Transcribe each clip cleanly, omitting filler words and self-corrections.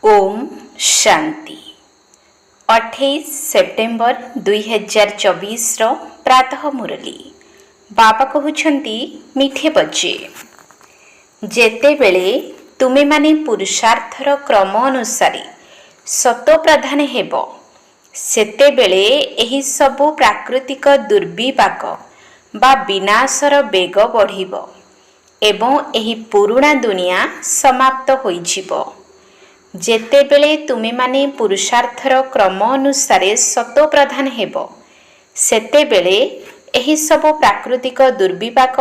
Om Shanti 28 September 2024 प्रातः मुरली बाबा कहउछंती मिठे बच्चे जेते बेले तुमे माने पुरुषार्थर क्रम अनुसार सतो प्रधान हेब सेते बेले एही सबु प्राकृतिक दुर्विपाक बा विनाशर बेग बढ़िब एवं एही पुरुणा दुनिया समाप्त होइजिब। जेतेबेले तुमे माने पुरुषार्थर क्रम अनुसार सतो प्रधान हेब सेतेबेले एही सबु प्राकृतिक दुर्विपाक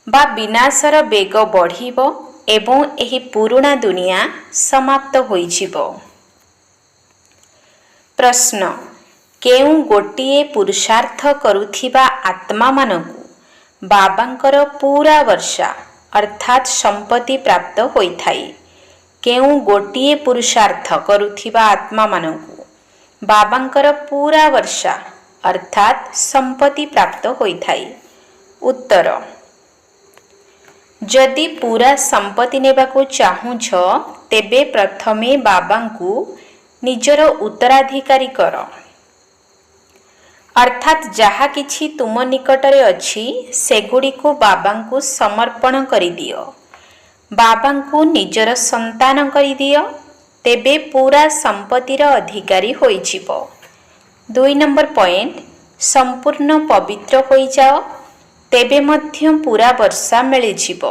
बा विनाशर बेग बढ़िब एवं एही पुरुणा दुनिया समाप्त होइजिब। प्रश्न केउ गोटिए पुरुषार्थ करुथिबा आत्मा मानकु बाबांकर पूरा वर्षा अर्थात संपत्ति प्राप्त होइथाई। केउ गोटिए पुरुषार्थ करुथिबा आत्मा मानकु बाबांकर पूरा वर्षा अर्थात संपत्ति प्राप्त होइथाई। उत्तर जदि पूरा संपत्ति नेबाकु चाहुछ तेबे प्रथमे बाबांकु निजर उत्तराधिकारी कर अर्थात जहा किछि तुम निकटरे अछि सेगुड़िको बाबांकु समर्पण करि दियो। बाबांकु निजर संतान करि दियो तेबे पूरा संपत्तिर अधिकारी होइजिब। 2 नंबर पॉइंट संपूर्ण पवित्र होई जाओ तेबे मध्य पूरा वर्षा मिलिजिब।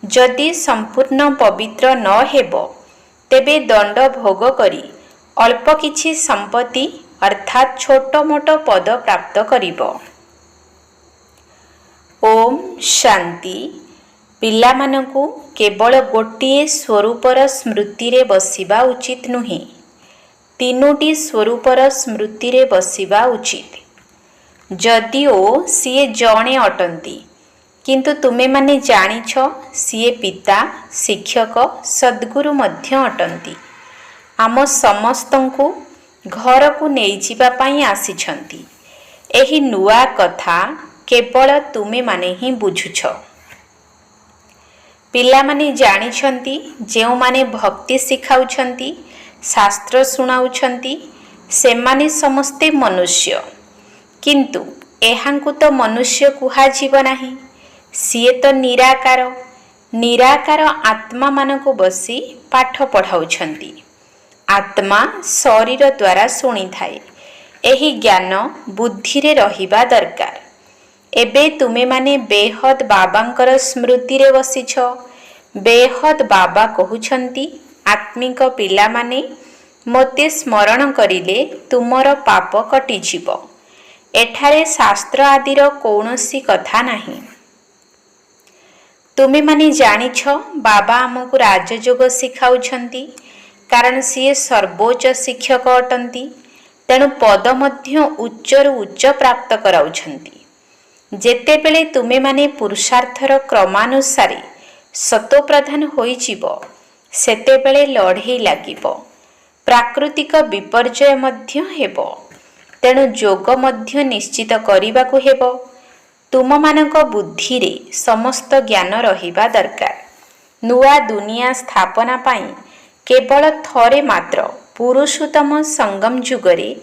जदि संपूर्ण पवित्र न हेबो तेबे दंड भोग करी अल्प किछि संपत्ति अर्थात छोट मोट पद प्राप्त करिब। ओम शांति पिलामानंकु केवल गोटिए स्वरूपर स्मृति रे बसिबा उचित नुहे, तीनोटी स्वरूपर स्मृति रे बसिबा उचित। जदिओ सीए जणे अटंती किंतु तुमे माने जानिछ सीए पिता शिक्षक सद्गुरु मध्य अटंती। आम समस्तंकु घर को नहीं जिबा पाई आसिछंती। एही नुआ कथा केवल तुमे माने ही बुझुछ। पिला माने जानिछंती जेउ माने भक्ति सिखाउछंती शास्त्र सुनाउछंती सेमाने समस्ते मनुष्य किंतु एहांकु तो मनुष्य कुहा जीव नाही। सीए तो निराकार निराकार आत्मा मानको बसी पाठ पढ़ाउछंती। आत्मा शरीर द्वारा शुणी थाए एही ज्ञान बुद्धि रे रहिबा दरकार। एबे तुमे माने बेहद बाबांकर स्मृति रे बसिछ। बेहद बाबा कहउछंती आत्मिक पिला माने मोते स्मरण करिले तुमर पाप कटि जीव। एठारे शास्त्र आदिर कौनसी कथा नाही। तुमे माने जानिछ बाबा आमको राजयोग सिखाउछंती कारण सीए सर्वोच्च शिक्षक अटंती तेणु पद मध्य उच्चरु उच्च प्राप्त कराउछंती। जेतेबेले तुमे माने पुरुषार्थर क्रमानुसारे सतो प्रधान होइजिब सेतेबेले लढ़ई लागिब। प्राकृतिक विपर्यय मध्य हेबो तेणु जोग मध्य निश्चित करिबाकु हेबो। तुम मानक बुद्धि रे समस्त ज्ञान रहिबा दरकार। नुआ दुनिया स्थापना पाई केवल थरे मात्र पुरुषोत्तम संगम जुगरे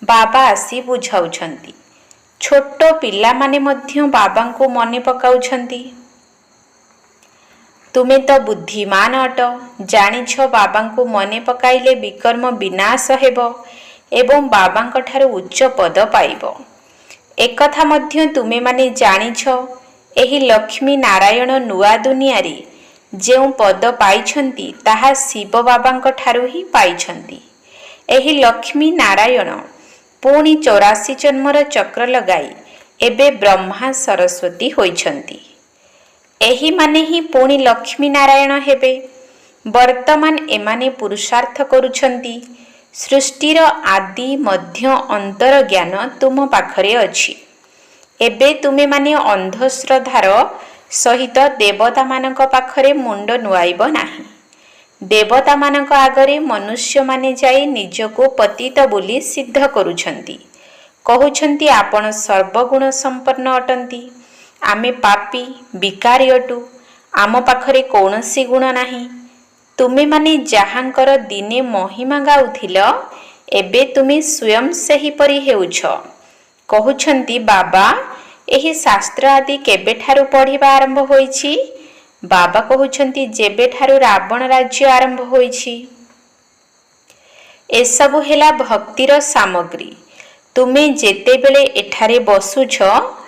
बाबा आसी बुझाउछंती। छोट पिला माने मध्य बाबा को मने पकाउछंती। तुमे तो बुद्धिमान अट जानिछ बाबा को मने पकाइले विकर्म विनाश हेबो एवं बाबा ठारू उच्च पद पाइबो। एकथा मध्य तुमे माने जानिछ एही लक्ष्मी नारायण नुआ दुनिया रे जेउ पद पाइछंती ताहा शिव बाबा ठारू ही पाइछंती। एही लक्ष्मी नारायण पुणी 84 जन्मर चक्र लगाई एबे ब्रह्मा सरस्वती होइछंती। एही माने ही पुणी लक्ष्मी नारायण हेबे। वर्तमान एमाने पुरुषार्थ करुछंती। सृष्टिर आदि मध्य अंतर ज्ञान तुम पाखरे अछि। एबे तुमे माने अंधश्रद्धार सहित देवता मानक पाखरे मुंड नुआइब नाही। देवता मानक आगरे मनुष्य माने जाई निजको पतित बोली सिद्ध करुछंती। कहउछंती आपण सर्वगुण संपन्न अटंती। आमे पापी विकारी अटु आम पाखरे कौनसी गुण नाही। ତୁମେମାନେ ଯାହାଙ୍କର ଦିନେ ମହିମା ଗାଉଥିଲ, ଏବେ ତୁମେ ସ୍ୱୟଂ ସେହିପରି ହେଉଛ। କହୁଛନ୍ତି, ବାବା, ଏହି ଶାସ୍ତ୍ର ଆଦି କେବେଠାରୁ ପଢ଼ିବା ଆରମ୍ଭ ହୋଇଛି? ବାବା କହୁଛନ୍ତି, ଯେବେଠାରୁ ରାବଣ ରାଜ୍ୟ ଆରମ୍ଭ ହୋଇଛି। ଏସବୁ ହେଲା ଭକ୍ତିର ସାମଗ୍ରୀ। ତୁମେ ଯେତେବେଳେ ଏଠାରେ ବସୁଛ,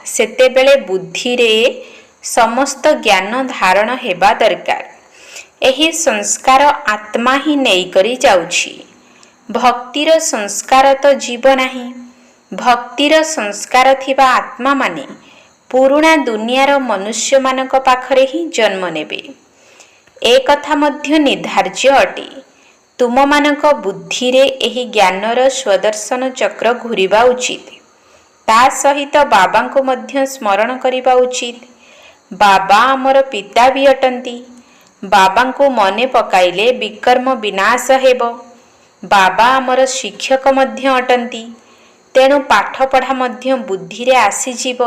ସେତେବେଳେ ବୁଦ୍ଧିରେ ସମସ୍ତ ଜ୍ଞାନ ଧାରଣ ହେବା ଦରକାର। ଏହି ସଂସ୍କାର ଆତ୍ମା ହିଁ ନେଇକରି ଯାଉଛି। ଭକ୍ତିର ସଂସ୍କାର ତ ଯିବ ନାହିଁ। ଭକ୍ତିର ସଂସ୍କାର ଥିବା ଆତ୍ମାମାନେ ପୁରୁଣା ଦୁନିଆର ମନୁଷ୍ୟମାନଙ୍କ ପାଖରେ ହିଁ ଜନ୍ମ ନେବେ। ଏ କଥା ମଧ୍ୟ ନିର୍ଦ୍ଧାର୍ଯ୍ୟ ଅଟେ। ତୁମମାନଙ୍କ ବୁଦ୍ଧିରେ ଏହି ଜ୍ଞାନର ସ୍ୱଦର୍ଶନ ଚକ୍ର ଘୂରିବା ଉଚିତ। ତା ସହିତ ବାବାଙ୍କୁ ମଧ୍ୟ ସ୍ମରଣ କରିବା ଉଚିତ। ବାବା ଆମର ପିତା ବି ଅଟନ୍ତି। ବାବାଙ୍କୁ ମନେ ପକାଇଲେ ବିକର୍ମ ବିନାଶ ହେବ। ବାବା ଆମର ଶିକ୍ଷକ ମଧ୍ୟ ଅଟନ୍ତି। ତେଣୁ ପାଠପଢ଼ା ମଧ୍ୟ ବୁଦ୍ଧିରେ ଆସିଯିବ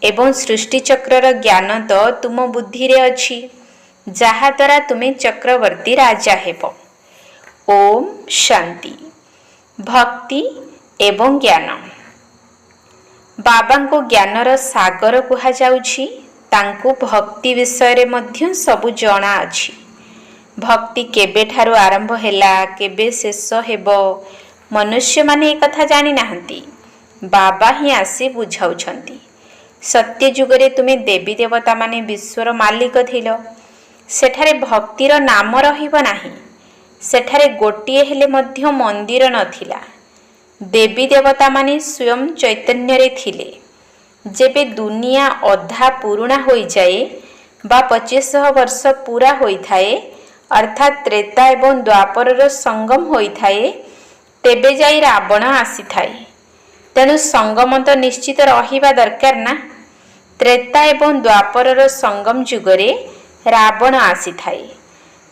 ଏବଂ ସୃଷ୍ଟିଚକ୍ରର ଜ୍ଞାନ ତ ତୁମ ବୁଦ୍ଧିରେ ଅଛି, ଯାହାଦ୍ୱାରା ତୁମେ ଚକ୍ରବର୍ତ୍ତୀ ରାଜା ହେବ। ଓମ୍ ଶାନ୍ତି। ଭକ୍ତି ଏବଂ ଜ୍ଞାନ। ବାବାଙ୍କୁ ଜ୍ଞାନର ସାଗର କୁହାଯାଉଛି। ତାଙ୍କୁ ଭକ୍ତି ବିଷୟରେ ମଧ୍ୟ ସବୁ ଜଣାଅଛି। ଭକ୍ତି କେବେଠାରୁ ଆରମ୍ଭ ହେଲା, କେବେ ଶେଷ ହେବ, ମନୁଷ୍ୟମାନେ ଏକଥା ଜାଣିନାହାନ୍ତି। ବାବା ହିଁ ଆସି ବୁଝାଉଛନ୍ତି। ସତ୍ୟ ଯୁଗରେ ତୁମେ ଦେବୀ ଦେବତାମାନେ ବିଶ୍ୱର ମାଲିକ ଥିଲ। ସେଠାରେ ଭକ୍ତିର ନାମ ରହିବ ନାହିଁ। ସେଠାରେ ଗୋଟିଏ ହେଲେ ମଧ୍ୟ ମନ୍ଦିର ନଥିଲା। ଦେବୀ ଦେବତାମାନେ ସ୍ୱୟଂ ଚୈତନ୍ୟରେ ଥିଲେ। ଯେବେ ଦୁନିଆ ଅଧା ପୁରୁଣା ହୋଇଯାଏ ବା 2500 ବର୍ଷ ପୁରା ହୋଇଥାଏ, ଅର୍ଥାତ୍ ତ୍ରେତା ଏବଂ ଦ୍ୱାପରର ସଙ୍ଗମ ହୋଇଥାଏ, ତେବେ ଯାଇ ରାବଣ ଆସିଥାଏ। ତେଣୁ ସଙ୍ଗମ ତ ନିଶ୍ଚିତ ରହିବା ଦରକାର ନା। ତ୍ରେତା ଏବଂ ଦ୍ୱାପରର ସଙ୍ଗମ ଯୁଗରେ ରାବଣ ଆସିଥାଏ,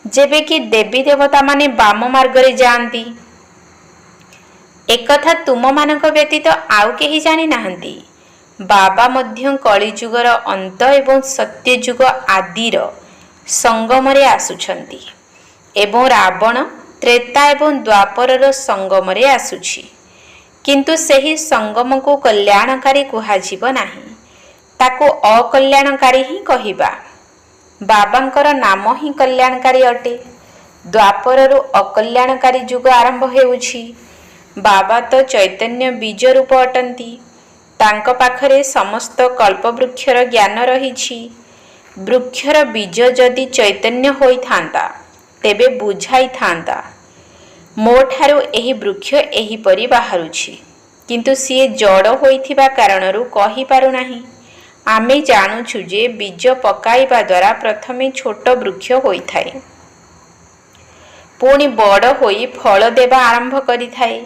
ଯେବେକି ଦେବୀ ଦେବତାମାନେ ବାମ ମାର୍ଗରେ ଯାଆନ୍ତି। ଏକଥା ତୁମମାନଙ୍କ ବ୍ୟତୀତ ଆଉ କେହି ଜାଣିନାହାନ୍ତି। ବାବା ମଧ୍ୟ କଳିଯୁଗର ଅନ୍ତ ଏବଂ ସତ୍ୟଯୁଗ ଆଦିର ସଙ୍ଗମରେ ଆସୁଛନ୍ତି ଏବଂ ରାବଣ ତ୍ରେତା ଏବଂ ଦ୍ୱାପରର ସଙ୍ଗମରେ ଆସୁଛି। କିନ୍ତୁ ସେହି ସଙ୍ଗମକୁ କଲ୍ୟାଣକାରୀ କୁହାଯିବ ନାହିଁ, ତାକୁ ଅକଲ୍ୟାଣକାରୀ ହିଁ କହିବା। ବାବାଙ୍କର ନାମ ହିଁ କଲ୍ୟାଣକାରୀ ଅଟେ। ଦ୍ୱାପରରୁ ଅକଲ୍ୟାଣକାରୀ ଯୁଗ ଆରମ୍ଭ ହେଉଛି। ବାବା ତ ଚୈତନ୍ୟ ବୀଜ ରୂପ ଅଟନ୍ତି। ତାଙ୍କ ପାଖରେ ସମସ୍ତ କଳ୍ପବୃକ୍ଷର ଜ୍ଞାନ ରହିଛି। ବୃକ୍ଷର ବୀଜ ଯଦି ଚୈତନ୍ୟ ହୋଇଥାନ୍ତା, ତେବେ ବୁଝାଇଥାନ୍ତା, ମୋ ଠାରୁ ଏହି ବୃକ୍ଷ ଏହିପରି ବାହାରୁଛି, କିନ୍ତୁ ସିଏ ଜଡ଼ ହୋଇଥିବା କାରଣରୁ କହିପାରୁନାହିଁ। ଆମେ ଜାଣୁଛୁ ଯେ ବୀଜ ପକାଇବା ଦ୍ୱାରା ପ୍ରଥମେ ଛୋଟ ବୃକ୍ଷ ହୋଇଥାଏ, ପୁଣି ବଡ଼ ହୋଇ ଫଳ ଦେବା ଆରମ୍ଭ କରିଥାଏ।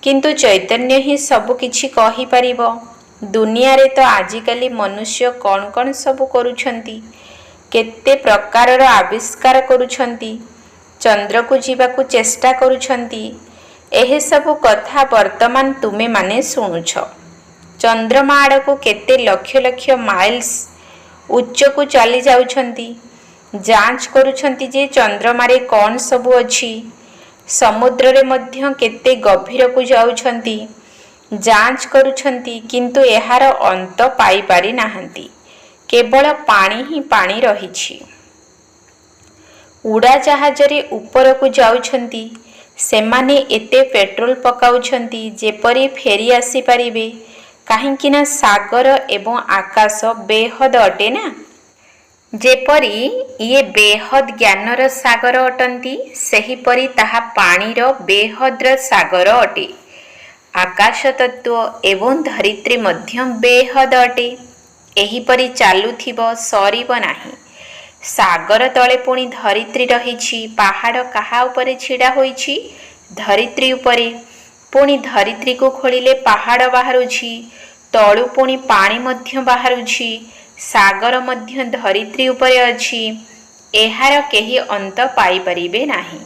କିନ୍ତୁ ଚୈତନ୍ୟ ହିଁ ସବୁ କିଛି କହିପାରିବ। ଦୁନିଆରେ ତ ଆଜିକାଲି ମନୁଷ୍ୟ କ'ଣ କ'ଣ ସବୁ କରୁଛନ୍ତି, କେତେ ପ୍ରକାରର ଆବିଷ୍କାର କରୁଛନ୍ତି, ଚନ୍ଦ୍ରକୁ ଯିବାକୁ ଚେଷ୍ଟା କରୁଛନ୍ତି। ଏହିସବୁ କଥା ବର୍ତ୍ତମାନ ତୁମେମାନେ ଶୁଣୁଛ। ଚନ୍ଦ୍ରମା ଆଡ଼କୁ କେତେ ଲକ୍ଷ ଲକ୍ଷ ମାଇଲ୍ସ ଉଚ୍ଚକୁ ଚାଲି ଯାଉଛନ୍ତି। ଯାଞ୍ଚ କରୁଛନ୍ତି ଯେ ଚନ୍ଦ୍ରମାରେ କ'ଣ ସବୁ ଅଛି। ସମୁଦ୍ରରେ ମଧ୍ୟ କେତେ ଗଭୀରକୁ ଯାଉଛନ୍ତି, ଯାଞ୍ଚ କରୁଛନ୍ତି, କିନ୍ତୁ ଏହାର ଅନ୍ତ ପାଇପାରି ନାହାନ୍ତି। କେବଳ ପାଣି ହିଁ ପାଣି ରହିଛି। ଉଡ଼ାଜାହାଜରେ ଉପରକୁ ଯାଉଛନ୍ତି। ସେମାନେ ଏତେ ପେଟ୍ରୋଲ ପକାଉଛନ୍ତି ଯେପରି ଫେରି ଆସିପାରିବେ, କାହିଁକି ନା ସାଗର ଏବଂ ଆକାଶ ବେହଦ ଅଟେ ନା। ଯେପରି ଇଏ ବେହଦ ଜ୍ଞାନର ସାଗର ଅଟନ୍ତି, ସେହିପରି ତାହା ପାଣିର ବେହଦର ସାଗର ଅଟେ। ଆକାଶ ତତ୍ତ୍ୱ ଏବଂ ଧରିତ୍ରୀ ମଧ୍ୟ ବେହଦ ଅଟେ। ଏହିପରି ଚାଲୁଥିବ, ସରିବ ନାହିଁ। ସାଗର ତଳେ ପୁଣି ଧରିତ୍ରୀ ରହିଛି। ପାହାଡ଼ କାହା ଉପରେ ଛିଡ଼ା ହୋଇଛି? ଧରିତ୍ରୀ ଉପରେ। ପୁଣି ଧରିତ୍ରୀକୁ ଖୋଳିଲେ ପାହାଡ଼ ବାହାରୁଛି, ତଳୁ ପୁଣି ପାଣି ମଧ୍ୟ ବାହାରୁଛି। ସାଗର ମଧ୍ୟ ଧରିତ୍ରୀ ଉପରେ ଅଛି। ଏହାର କେହି ଅନ୍ତ ପାଇପାରିବେ ନାହିଁ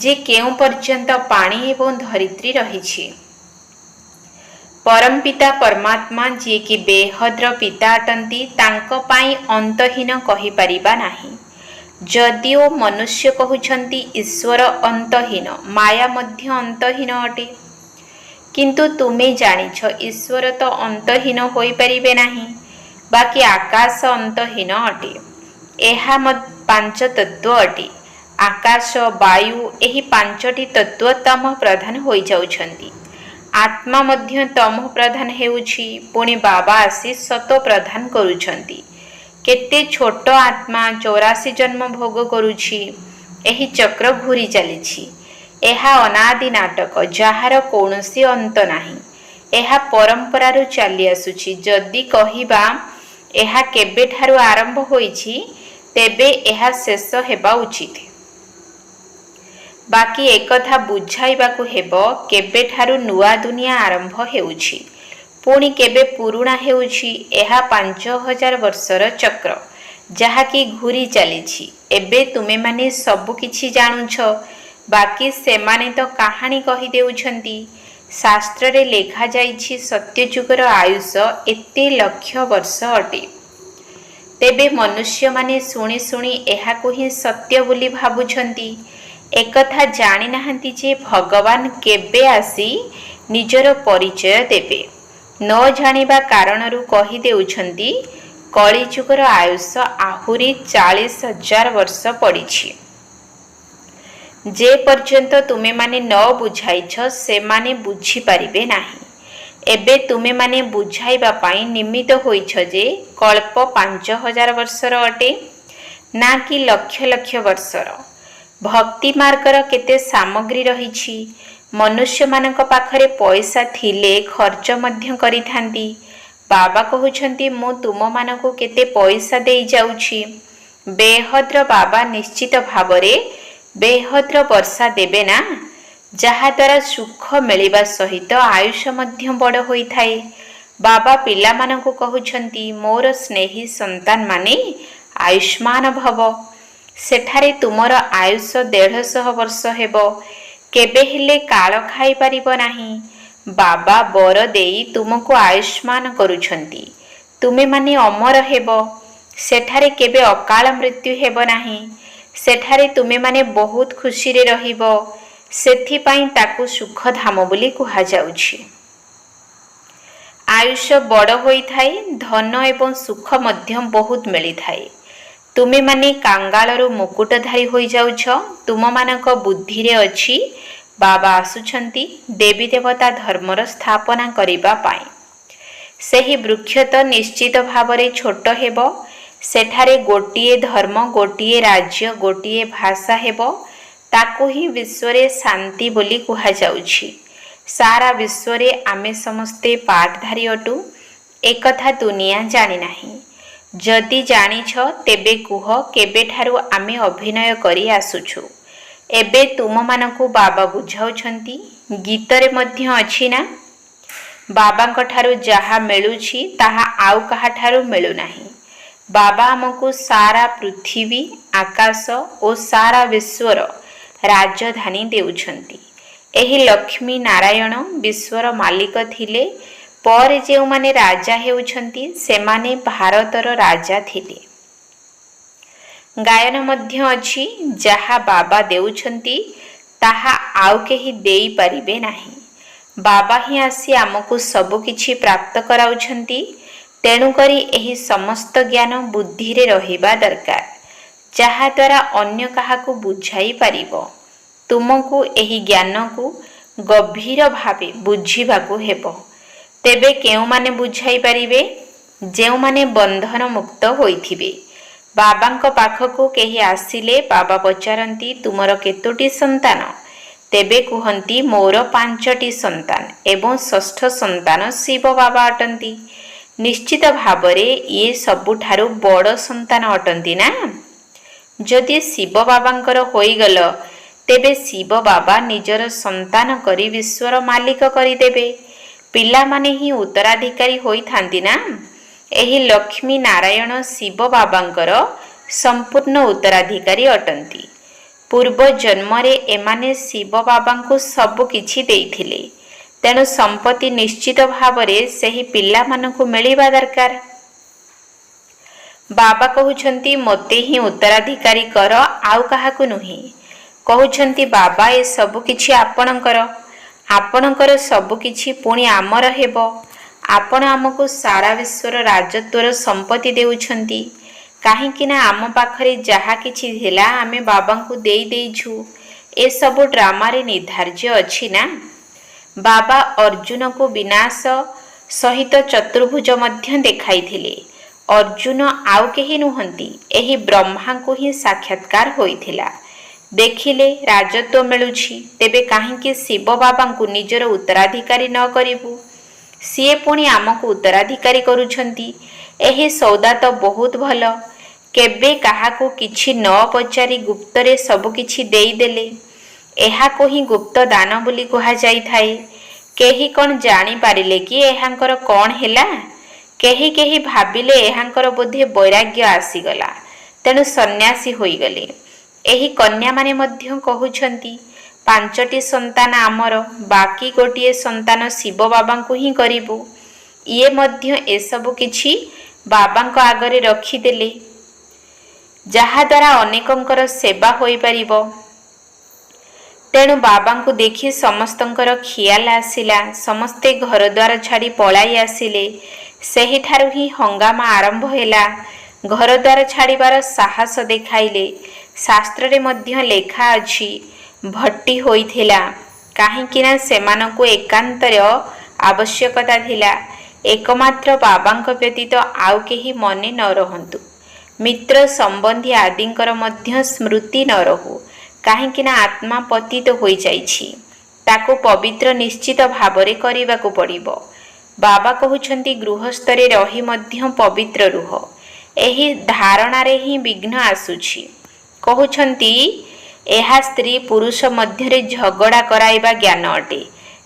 ଯେ କେଉଁ ପର୍ଯ୍ୟନ୍ତ ପାଣି ଏବଂ ଧରିତ୍ରୀ ରହିଛି। ପରମପିତା ପରମାତ୍ମା, ଯିଏକି ବେହଦର ପିତା ଅଟନ୍ତି, ତାଙ୍କ ପାଇଁ ଅନ୍ତହୀନ କହିପାରିବା ନାହିଁ। ଯଦିଓ ମନୁଷ୍ୟ କହୁଛନ୍ତି ଈଶ୍ୱର ଅନ୍ତହୀନ, ମାୟା ମଧ୍ୟ ଅନ୍ତହୀନ ଅଟେ, କିନ୍ତୁ ତୁମେ ଜାଣିଛ ଈଶ୍ୱର ତ ଅନ୍ତହୀନ ହୋଇପାରିବେ ନାହିଁ। ବାକି ଆକାଶ ଅନ୍ତହୀନ ଅଟେ। ଏହା ପାଞ୍ଚ ତତ୍ତ୍ୱ ଅଟେ। ଆକାଶ, ବାୟୁ ଏହି ପାଞ୍ଚଟି ତତ୍ତ୍ୱ ତମ ପ୍ରଧାନ ହୋଇଯାଉଛନ୍ତି। ଆତ୍ମା ମଧ୍ୟ ତମ ପ୍ରଧାନ ହେଉଛି। ପୁଣି ବାବା ଆସି ସତ ପ୍ରଧାନ କରୁଛନ୍ତି। କେତେ ଛୋଟ ଆତ୍ମା 84 ଜନ୍ମ ଭୋଗ କରୁଛି। ଏହି ଚକ୍ର ଘୂରି ଚାଲିଛି। ଏହା ଅନାଦି ନାଟକ, ଯାହାର କୌଣସି ଅନ୍ତ ନାହିଁ। ଏହା ପରମ୍ପରାରୁ ଚାଲି ଆସୁଛି। ଯଦି କହିବା ଏହା କେବେଠାରୁ ଆରମ୍ଭ ହୋଇଛି, ତେବେ ଏହା ଶେଷ ହେବା ଉଚିତ। ବାକି ଏକଥା ବୁଝାଇବାକୁ ହେବ, କେବେଠାରୁ ନୂଆ ଦୁନିଆ ଆରମ୍ଭ ହେଉଛି, ପୁଣି କେବେ ପୁରୁଣା ହେଉଛି। ଏହା 5000 ବର୍ଷର ଚକ୍ର, ଯାହାକି ଘୂରି ଚାଲିଛି। ଏବେ ତୁମେମାନେ ସବୁ କିଛି ଜାଣୁଛ। ବାକି ସେମାନେ ତ କାହାଣୀ କହିଦେଉଛନ୍ତି। ଶାସ୍ତ୍ରରେ ଲେଖାଯାଇଛି ସତ୍ୟଯୁଗର ଆୟୁଷ ଏତେ ଲକ୍ଷ ବର୍ଷ ଅଟେ। ତେବେ ମନୁଷ୍ୟମାନେ ଶୁଣି ଶୁଣି ଏହାକୁ ହିଁ ସତ୍ୟ ବୋଲି ଭାବୁଛନ୍ତି। ଏକଥା ଜାଣିନାହାନ୍ତି ଯେ ଭଗବାନ କେବେ ଆସି ନିଜର ପରିଚୟ ଦେବେ। ନ ଜାଣିବା କାରଣରୁ କହିଦେଉଛନ୍ତି କଳିଯୁଗର ଆୟୁଷ ଆହୁରି 40,000 ବର୍ଷ ପଡ଼ିଛି। ଯେ ପର୍ଯ୍ୟନ୍ତ ତୁମେମାନେ ନ ବୁଝାଇଛ, ସେମାନେ ବୁଝିପାରିବେ ନାହିଁ। ଏବେ ତୁମେମାନେ ବୁଝାଇବା ପାଇଁ ନିମିତ୍ତ ହୋଇଛ ଯେ କଳ୍ପ 5000 ବର୍ଷର ଅଟେ, ନା କି ଲକ୍ଷ ଲକ୍ଷ ବର୍ଷର। ଭକ୍ତି ମାର୍ଗର କେତେ ସାମଗ୍ରୀ ରହିଛି। ମନୁଷ୍ୟମାନଙ୍କ ପାଖରେ ପଇସା ଥିଲେ ଖର୍ଚ୍ଚ ମଧ୍ୟ କରିଥାନ୍ତି। ବାବା କହୁଛନ୍ତି ମୁଁ ତୁମମାନଙ୍କୁ କେତେ ପଇସା ଦେଇ ଯାଉଛି। ବେହଦ୍ର ବାବା ନିଶ୍ଚିତ ଭାବରେ ବେହଦ୍ର ବର୍ଷା ଦେବେ ନା, ଯାହାଦ୍ୱାରା ସୁଖ ମିଳିବା ସହିତ ଆୟୁଷ ମଧ୍ୟ ବଡ଼ ହୋଇଥାଏ। ବାବା ପିଲାମାନଙ୍କୁ କହୁଛନ୍ତି ମୋର ସ୍ନେହୀ ସନ୍ତାନମାନେ ଆୟୁଷ୍ମାନ ଭବ। ସେଠାରେ ତୁମର ଆୟୁଷ 150 ବର୍ଷ ହେବ। କେବେ ହେଲେ କାଳ ଖାଇପାରିବ ନାହିଁ। ବାବା ବର ଦେଇ ତୁମକୁ ଆୟୁଷ୍ମାନ କରୁଛନ୍ତି। ତୁମେମାନେ ଅମର ହେବ। ସେଠାରେ କେବେ ଅକାଳ ମୃତ୍ୟୁ ହେବ ନାହିଁ। ସେଠାରେ ତୁମେମାନେ ବହୁତ ଖୁସିରେ ରହିବ। ସେଥିପାଇଁ ତାକୁ ସୁଖଧାମ ବୋଲି କୁହାଯାଉଛି। ଆୟୁଷ ବଡ଼ ହୋଇଥାଏ, ଧନ ଏବଂ ସୁଖ ମଧ୍ୟ ବହୁତ ମିଳିଥାଏ। ତୁମେମାନେ କାଙ୍ଗାଳରୁ ମୁକୁଟଧାରୀ ହୋଇଯାଉଛ। ତୁମମାନଙ୍କ ବୁଦ୍ଧିରେ ଅଛି ବାବା ଆସୁଛନ୍ତି ଦେବୀ ଦେବତା ଧର୍ମର ସ୍ଥାପନା କରିବା ପାଇଁ। ସେହି ବୃକ୍ଷ ତ ନିଶ୍ଚିତ ଭାବରେ ଛୋଟ ହେବ। ସେଠାରେ ଗୋଟିଏ ଧର୍ମ, ଗୋଟିଏ ରାଜ୍ୟ, ଗୋଟିଏ ଭାଷା ହେବ। ତାକୁ ହିଁ ବିଶ୍ୱରେ ଶାନ୍ତି ବୋଲି କୁହାଯାଉଛି। ସାରା ବିଶ୍ୱରେ ଆମେ ସମସ୍ତେ ପାଠଧାରୀ ଅଟୁ। ଏକଥା ଦୁନିଆ ଜାଣିନାହିଁ। ଯଦି ଜାଣିଛ ତେବେ କୁହ କେବେଠାରୁ ଆମେ ଅଭିନୟ କରି ଆସୁଛୁ। ଏବେ ତୁମମାନଙ୍କୁ ବାବା ବୁଝାଉଛନ୍ତି। ଗୀତରେ ମଧ୍ୟ ଅଛି ନା, ବାବାଙ୍କ ଠାରୁ ଯାହା ମିଳୁଛି ତାହା ଆଉ କାହାଠାରୁ ମିଳୁନାହିଁ। ବାବା ଆମକୁ ସାରା ପୃଥିବୀ, ଆକାଶ ଓ ସାରା ବିଶ୍ୱର ରାଜଧାନୀ ଦେଉଛନ୍ତି। ଏହି ଲକ୍ଷ୍ମୀ ନାରାୟଣ ବିଶ୍ୱର ମାଲିକ ଥିଲେ। ପରେ ଯେଉଁମାନେ ରାଜା ହେଉଛନ୍ତି, ସେମାନେ ଭାରତର ରାଜା ଥିଲେ। ଗାୟନ ମଧ୍ୟ ଅଛି, ଯାହା ବାବା ଦେଉଛନ୍ତି ତାହା ଆଉ କେହି ଦେଇପାରିବେ ନାହିଁ। ବାବା ହିଁ ଆସି ଆମକୁ ସବୁ କିଛି ପ୍ରାପ୍ତ କରାଉଛନ୍ତି। ତେଣୁକରି ଏହି ସମସ୍ତ ଜ୍ଞାନ ବୁଦ୍ଧିରେ ରହିବା ଦରକାର, ଯାହାଦ୍ୱାରା ଅନ୍ୟ କାହାକୁ ବୁଝାଇ ପାରିବ। ତୁମକୁ ଏହି ଜ୍ଞାନକୁ ଗଭୀର ଭାବେ ବୁଝିବାକୁ ହେବ। ତେବେ କେଉଁମାନେ ବୁଝାଇ ପାରିବେ? ଯେଉଁମାନେ ବନ୍ଧନ ମୁକ୍ତ ହୋଇଥିବେ। ବାବାଙ୍କ ପାଖକୁ କେହି ଆସିଲେ ବାବା ପଚାରନ୍ତି ତୁମର କେତୋଟି ସନ୍ତାନ? ତେବେ କୁହନ୍ତି ମୋର 5ଟି ସନ୍ତାନ ଏବଂ ଷଷ୍ଠ ସନ୍ତାନ ଶିବ ବାବା ଅଟନ୍ତି। ନିଶ୍ଚିତ ଭାବରେ ଇଏ ସବୁଠାରୁ ବଡ଼ ସନ୍ତାନ ଅଟନ୍ତି ନା। ଯଦି ଶିବ ବାବାଙ୍କର ହୋଇଗଲ, ତେବେ ଶିବ ବାବା ନିଜର ସନ୍ତାନ କରି ବିଶ୍ୱର ମାଲିକ କରିଦେବେ। ପିଲାମାନେ ହିଁ ଉତ୍ତରାଧିକାରୀ ହୋଇଥାନ୍ତି ନା। ଏହି ଲକ୍ଷ୍ମୀ ନାରାୟଣ ଶିବ ବାବାଙ୍କର ସମ୍ପୂର୍ଣ୍ଣ ଉତ୍ତରାଧିକାରୀ ଅଟନ୍ତି। ପୂର୍ବ ଜନ୍ମରେ ଏମାନେ ଶିବ ବାବାଙ୍କୁ ସବୁ କିଛି ଦେଇଥିଲେ। ତେଣୁ ସମ୍ପତ୍ତି ନିଶ୍ଚିତ ଭାବରେ ସେହି ପିଲାମାନଙ୍କୁ ମିଳିବା ଦରକାର। बाबा कहउछंती मते ही उत्तराधिकारी कर आउ काहाकु नुहे। कहउछंती बाबा ए सब किछि आपणकर सब किछि पुणी आमर हेबो। आपण आमको सारा विश्वर राजत्वर संपत्ति देउछंती काहेकि ना आम पाखरे जहा किछि थिला आमे बाबांकु देई देइछु। ए सब ड्रामा रे निर्धार्य अछि ना। बाबा अर्जुन को विनाश सहित चतुर्भुज मध्य देखाइथिले। अर्जुन आउ केही नुहंती, एही ब्रह्मा को ही साक्षात्कार होइथिला। देखिले राजत्व मिलुछि, तेबे काहेकि शिव बाबा को निजर उत्तराधिकारी न करिबु। सीए पुणी आमको उत्तराधिकारी करुछंती। एही सौदा तो बहुत भल। केबे काहाको किछि न पचारि गुप्तरे सब किछि देई देले। एहा को ही गुप्त दान बोली कहा जाई थाए। केही कोन जानी पारिले कि एहांकर कोन हेला। केही केही भाबिले एहांकर बोधे वैराग्य आसीगला, तेणु सन्यासी होईगले। एही कन्या माने मध्य कहउछंती 5टी संतान आमर, बाकी गोटिए संतान शिव बाबा को ही करिबु। इए मध्य ए सब किछि बाबांक आगरे रखिदेले, जहा द्वारा अनेकंकर सेवा होई परिबो। तेणु बाबांकु देखि समस्तंकर खियाल आसिला। समस्ते घर द्वार छाड़ी पलाई आसिले। सेही ठारु ही हंगामा आरंभ हेला। घर द्वार छाड़ीबार साहस देखाइले। शास्त्र रे मध्य लेखा अछि भट्टी होइथिला, काहेकिना सेमानंकु एकांतर आवश्यकता थिला। एकमात्र बाबांक व्यतीत आउ केही मने न रहंतु। मित्र संबंधी आदिंकर मध्य स्मृति न रहू, काहेकिना आत्मा पतित होई जाइछि। ताको पवित्र निश्चित भावरे करिबाकु पड़िबो। बाबा कहउछंती गृहस्थरे रही मध्य पवित्र रुह। एही धारणा रे ही विघ्न आसुछि। कहउछंती एहा स्त्री पुरुष मध्यरे झगड़ा कराइबा ज्ञान अटे।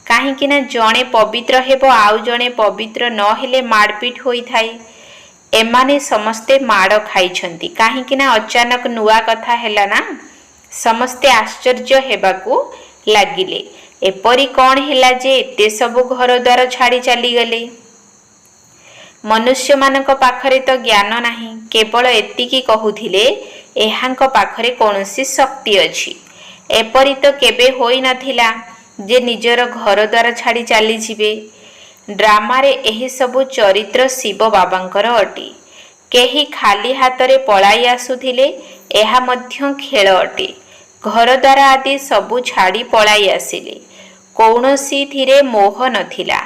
काहेकिना जणे पवित्र हेबो आउ जणे पवित्र न हेले मारपीट होई थाए। एमाने समस्ते माड़ खाइछंती, काहेकिना अचानक नुआ कथा हेला ना। समस्ते आश्चर्य हेबाकू लागिले। एपरी कौन हेला जे एते सबु घर द्वार छाड़ी चली गले। मनुष्य मानक पाखरे तो ज्ञान नाही, केवल एतिकी कहूथिले एहांक पाखरे कौनसी शक्ति अछि। एपरी तो केबे होई नथिला जे निजर घर द्वार छाड़ी चली जिवे। ड्रामा रे एही सबु चरित्र शिव बाबांकर अटे। केही खाली हातरे पलाई आसुथिले, एहा मध्य खेल अटे। घर द्वार आदि सबु छाड़ी पलाई आसिले। कौनसी थिरे मोह नथिला।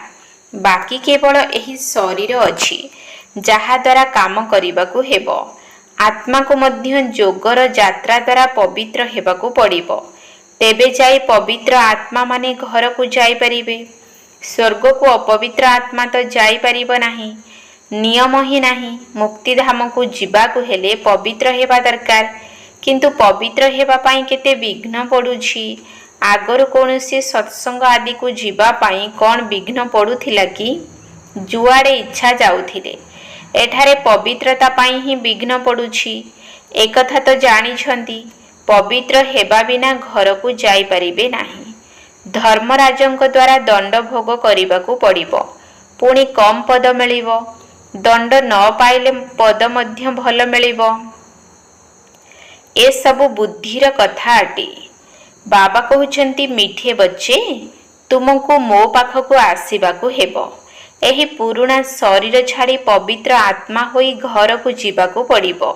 बाकी केवल एही शरीर अछि, जहा द्वारा काम करिबाकू हेबो। आत्मा को मध्य जोगर यात्रा द्वारा पवित्र हेबाकू पड़िबो। तेबे जाई पवित्र आत्मा माने घर को जाई परिबे। स्वर्ग को अपवित्र आत्मा तो जाई परिबो नाही। नियम ही नाही। मुक्ति धाम को जीवाकू हेले पवित्र हेबा दरकार। किंतु पवित्र हेबा पाई केते विघ्न पड़ुछि। आगर कौनसी सत्संग आदि को जीवा पाई कौन विघ्न पड़ुथिला कि जुआड़े इच्छा जाउथिले। एठारे पवित्रता पाई ही विघ्न पड़ुछि। एकथा तो जानिछंती, पवित्र हेबा बिना घर को जाई परिबे नाही। धर्मराजंक द्वारा दंड भोग करिबाकू पड़िबो, पुणी कम पद मिलिबो। दंड न पाइले पद मध्य भल मिलिबो। ए सबु बुद्धिर कथा अटे। बाबा कहउछंती मिठे बच्चे, तुमको मो पाखकू आसीबाकू हेबो। एही पुरुणा शरीर छाड़ी पवित्र आत्मा होई घर को जीवाकू पड़िबो।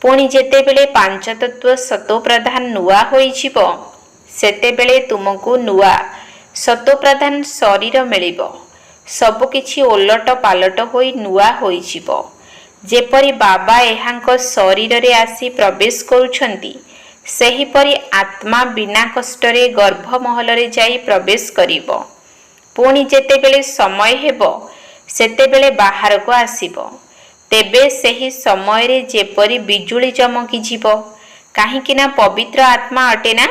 पुणी जेतेबेले पांच तत्व सतो प्रधान नुआ होई जिवो, सेतेबेले तुमको नुआ सतो प्रधान शरीर मिलिबो। सब किछि ओलट पालट होई नुआ होई जिवो। जेपरि बाबा एहांक शरीर रे आसी प्रवेश करुछंती, सेहीपरि आत्मा बिना कष्टरे गर्भमहल रे जाई प्रवेश करिबो। पुणी जेतेबेले समय हेबो, सेतेबेले बाहर को आसीबो। तेबे सेही समय रे जेपरि बिजुली चमकी जिवो, काहेकिना पवित्र आत्मा अटे ना।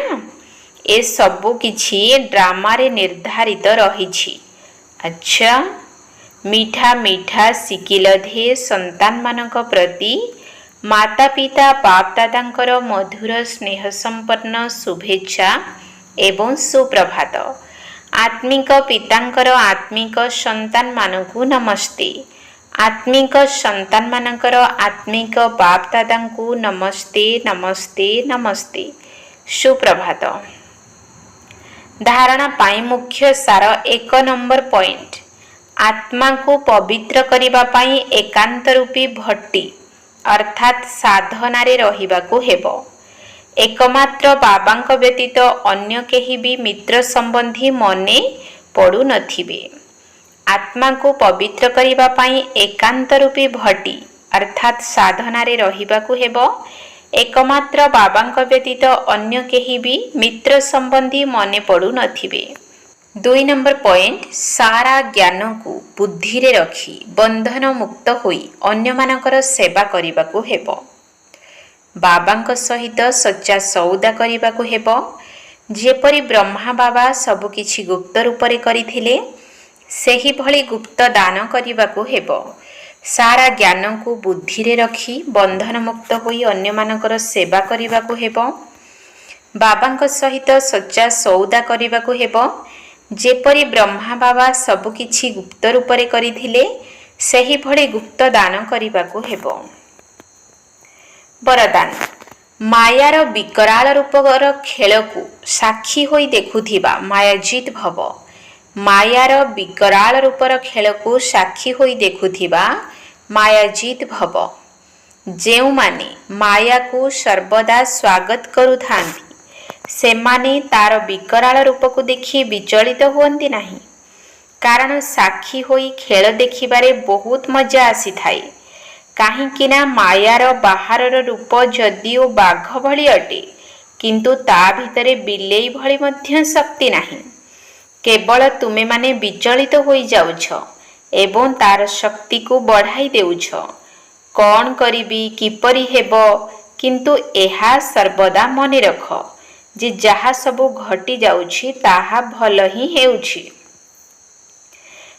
ए सबु किछि ड्रामा रे निर्धारित रहिछि। अच्छा, मीठा मीठा सिकिलधे संतान मानक प्रति माता पिता बाप दादांकर मधुर स्नेह संपन्न शुभेच्छा एवं सुप्रभात। आत्मिक पितांकर आत्मिक संतान मानकु नमस्ते। आत्मिक संतान मानकर आत्मिक बाप दादांकु नमस्ते नमस्ते नमस्ते। सुप्रभात। धारणा पाई मुख्य सार 1 नंबर पॉइंट। आत्मा को पवित्र करिबा पाई एकांत रूपी भट्टी अर्थात साधना रे रहिबाकु हेबो। एकमात्र बाबांक व्यतीत अन्य केही भी मित्र संबंधी मने पड़ू नथिबे। आत्मा को पवित्र करिबा पाई एकांत रूपी भट्टी अर्थात साधना रे रहिबाकु हेबो। एकमात्र बाबांक व्यतीत अन्य केही भी मित्र संबंधी मने पड़ू नथिबे। 2 नंबर पॉइंट। सारा ज्ञान को बुद्धि रे रखी बंधन मुक्त होई अन्य मानकर सेवा करिबाकु हेबो। बाबांक सहित सच्चा सौदा करिबाकु हेबो। जेपरि ब्रह्मा बाबा सब किछि गुप्त रूप रे करिथिले सेही भली गुप्त दान करिबाकु हेबो। सारा ज्ञान को बुद्धि रे रखी बंधन मुक्त होई अन्य मानकर सेवा करिबाकु हेबो। बाबांक सहित सच्चा सौदा करिबाकु हेबो। जेपरि ब्रह्मा बाबा सब किछि गुप्त रूप रे करिथिले सेही भली गुप्त दान करिबाकु हेबो। वरदान। मायार विकराल रूपर खेल को साक्षी होई देखुथिबा मायाजीत भव। मायार विकराल रूपर खेल को साक्षी होई देखुथिबा मायाजीत भव। जेउ माने माया को सर्वदा स्वागत करुथांती सेमाने तार विकराल रूप को देखि विचलित हुअन्ति नाही। कारण साक्षी होई खेल देखिबारे बहुत मजा आसी थाए। काहींकिना मायार बाहरर रूप जदिओ बाघ भली अटे किंतु ता भितरे बिलेई भली मध्य शक्ति नाही। केवल तुमे माने विचलित होई जाउछ एवं तार शक्ति को बढ़ाई देउछ। कौन करिबी किपरि हेबो किंतु एहा सर्वदा मने रख जे जहा सबु घटी जाउछि ताहा भल ही हेउछि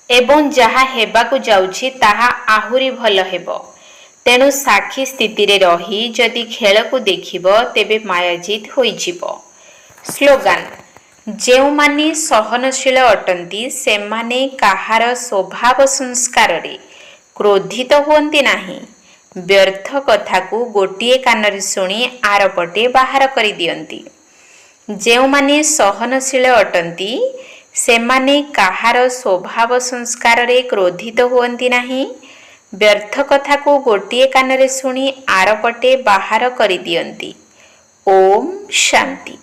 एवं जहा हेबाकु जाउछि ताहा आहुरी भल हेबो। तेणु साक्षी स्थिति रे रही जदि खेल को देखिबो तेबे मायाजीत होई जिवो। स्लोगान। जेउ माने सहनशील अटंती सेमाने काहार स्वभाव संस्कार रे क्रोधित हुअन्ति नाही। व्यर्थ कथा को गोटिए कानरे सुनी आरपटे बाहर करि दियंती। जेउ माने सहनशील अटंती सेमाने काहार स्वभाव संस्कार रे क्रोधित हुअन्ति नाही। व्यर्थ कथा को गोटिए कानरे सुनी आरपटे बाहर करि दियंती। ओम शांति।